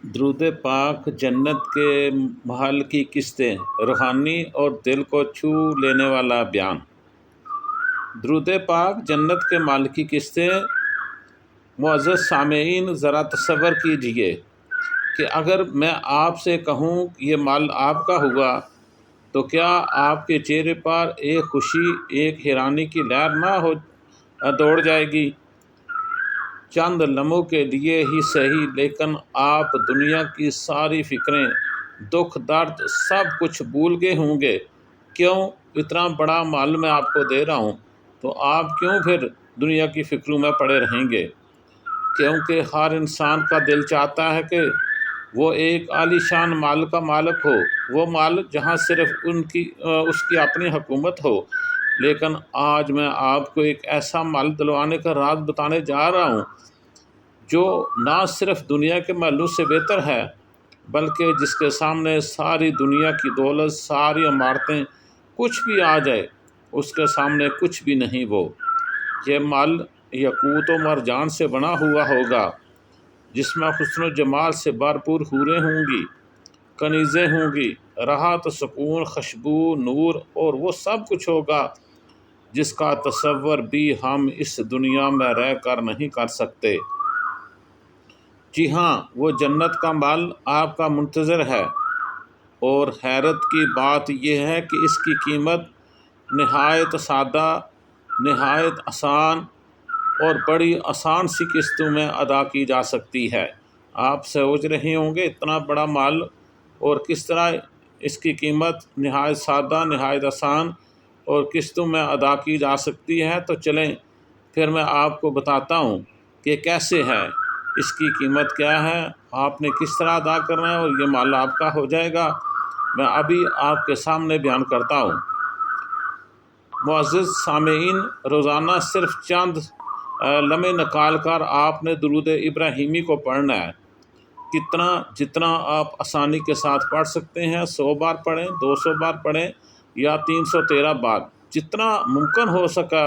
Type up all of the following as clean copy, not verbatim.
درود پاک جنت کے محل کی قسطیں، روحانی اور دل کو چھو لینے والا بیان۔ درود پاک جنت کے مال کی قسطیں۔ معزز سامعین، ذرا تصور کیجئے کہ اگر میں آپ سے کہوں یہ مال آپ کا ہوا تو کیا آپ کے چہرے پر ایک خوشی، ایک حیرانی کی لہر نہ دوڑ جائے گی؟ چند لمحوں کے لیے ہی صحیح، لیکن آپ دنیا کی ساری فکریں، دکھ درد سب کچھ بھول گئے ہوں گے۔ کیوں؟ اتنا بڑا مال میں آپ کو دے رہا ہوں تو آپ کیوں پھر دنیا کی فکروں میں پڑے رہیں گے؟ کیونکہ ہر انسان کا دل چاہتا ہے کہ وہ ایک عالی شان مال کا مالک ہو، وہ مال جہاں صرف اس کی اپنی حکومت ہو۔ لیکن آج میں آپ کو ایک ایسا مال دلوانے کا راز بتانے جا رہا ہوں جو نہ صرف دنیا کے محلوں سے بہتر ہے، بلکہ جس کے سامنے ساری دنیا کی دولت، ساری عمارتیں، کچھ بھی آ جائے، اس کے سامنے کچھ بھی نہیں۔ وہ یہ مال یاقوت و مرجان سے بنا ہوا ہوگا، جس میں حسن و جمال سے بھرپور حوریں ہوں گی، کنیزیں ہوں گی، راحت، سکون، خوشبو، نور اور وہ سب کچھ ہوگا جس کا تصور بھی ہم اس دنیا میں رہ کر نہیں کر سکتے۔ جی ہاں، وہ جنت کا مال آپ کا منتظر ہے، اور حیرت کی بات یہ ہے کہ اس کی قیمت نہایت سادہ، نہایت آسان اور بڑی آسان سی قسطوں میں ادا کی جا سکتی ہے۔ آپ سوچ رہے ہوں گے اتنا بڑا مال اور کس طرح اس کی قیمت نہایت سادہ، نہایت آسان اور قسطوں میں ادا کی جا سکتی ہے، تو چلیں پھر میں آپ کو بتاتا ہوں کہ کیسے ہے، اس کی قیمت کیا ہے، آپ نے کس طرح ادا کرنا ہے اور یہ مال آپ کا ہو جائے گا۔ میں ابھی آپ کے سامنے بیان کرتا ہوں۔ معزز سامعین، روزانہ صرف چند لمحے نکال کر آپ نے درود ابراہیمی کو پڑھنا ہے۔ جتنا آپ آسانی کے ساتھ پڑھ سکتے ہیں، 100 بار پڑھیں، 200 بار پڑھیں یا 313 بار، جتنا ممکن ہو سکا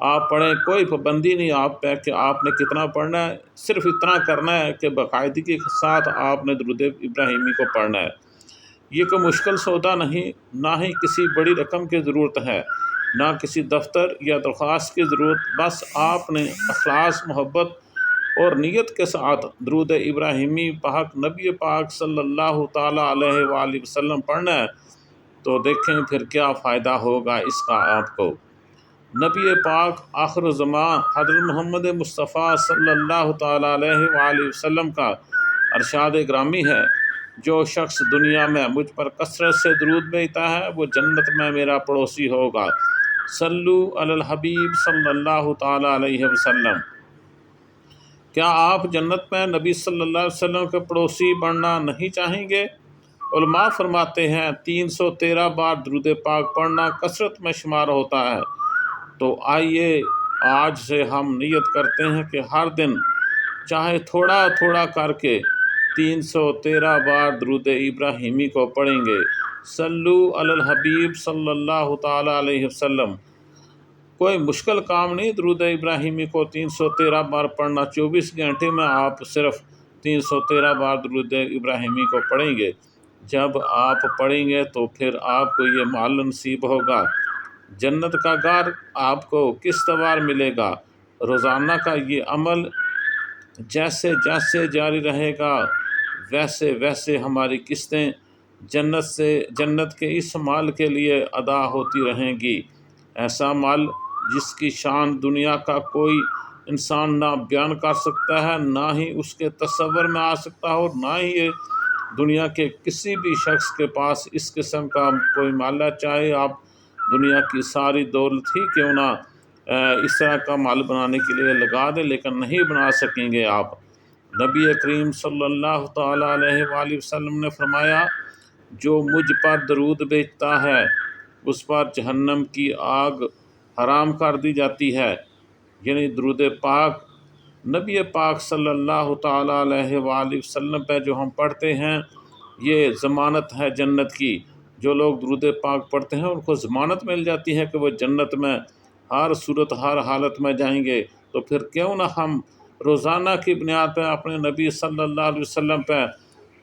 آپ پڑھیں۔ کوئی پابندی نہیں آپ پہ کہ آپ نے کتنا پڑھنا ہے، صرف اتنا کرنا ہے کہ باقاعدگی کے ساتھ آپ نے درود ابراہیمی کو پڑھنا ہے۔ یہ کوئی مشکل سودا نہیں، نہ ہی کسی بڑی رقم کی ضرورت ہے، نہ کسی دفتر یا درخواست کی ضرورت۔ بس آپ نے اخلاص، محبت اور نیت کے ساتھ درود ابراہیمی پاک نبی پاک صلی اللہ تعالیٰ علیہ وآلہ وسلم پڑھنا ہے، تو دیکھیں پھر کیا فائدہ ہوگا اس کا آپ کو۔ نبی پاک آخر الزمان حضرت محمد مصطفیٰ صلی اللہ تعالیٰ علیہ وآلہ وسلم کا ارشاد گرامی ہے، جو شخص دنیا میں مجھ پر کثرت سے درود بھیجتا ہے وہ جنت میں میرا پڑوسی ہوگا۔ صلو علی الحبیب صلی اللہ تعالیٰ علیہ وسلم۔ کیا آپ جنت میں نبی صلی اللہ علیہ وسلم کے پڑوسی بننا نہیں چاہیں گے؟ علماء فرماتے ہیں 313 بار درود پاک پڑھنا کثرت میں شمار ہوتا ہے۔ تو آئیے آج سے ہم نیت کرتے ہیں کہ ہر دن چاہے تھوڑا تھوڑا کر کے 313 بار درود ابراہیمی کو پڑھیں گے۔ صلو علی الحبیب صلی اللہ تعالیٰ علیہ وسلم۔ کوئی مشکل کام نہیں، درود ابراہیمی کو 313 بار پڑھنا۔ 24 گھنٹے میں آپ صرف 313 بار درود ابراہیمی کو پڑھیں گے۔ جب آپ پڑھیں گے تو پھر آپ کو یہ مال نصیب ہوگا، جنت کا گھر آپ کو قسط وار ملے گا۔ روزانہ کا یہ عمل جیسے جیسے جاری رہے گا، ویسے ویسے ہماری قسطیں جنت کے اس مال کے لیے ادا ہوتی رہیں گی۔ ایسا مال جس کی شان دنیا کا کوئی انسان نہ بیان کر سکتا ہے، نہ ہی اس کے تصور میں آ سکتا ہے، اور نہ ہی یہ دنیا کے کسی بھی شخص کے پاس اس قسم کا کوئی مال ہے۔ چاہے آپ دنیا کی ساری دولت ہی کیوں نہ اس طرح کا مال بنانے کے لیے لگا دیں، لیکن نہیں بنا سکیں گے آپ۔ نبی کریم صلی اللہ تعالیٰ علیہ وآلہ وسلم نے فرمایا، جو مجھ پر درود بھیجتا ہے اس پر جہنم کی آگ حرام کر دی جاتی ہے۔ یعنی درود پاک نبی پاک صلی اللہ تعالیٰ علیہ وآلہ وسلم پہ جو ہم پڑھتے ہیں، یہ ضمانت ہے جنت کی۔ جو لوگ درود پاک پڑھتے ہیں ان کو ضمانت مل جاتی ہے کہ وہ جنت میں ہر صورت، ہر حالت میں جائیں گے۔ تو پھر کیوں نہ ہم روزانہ کی بنیاد پہ اپنے نبی صلی اللہ علیہ وسلم پہ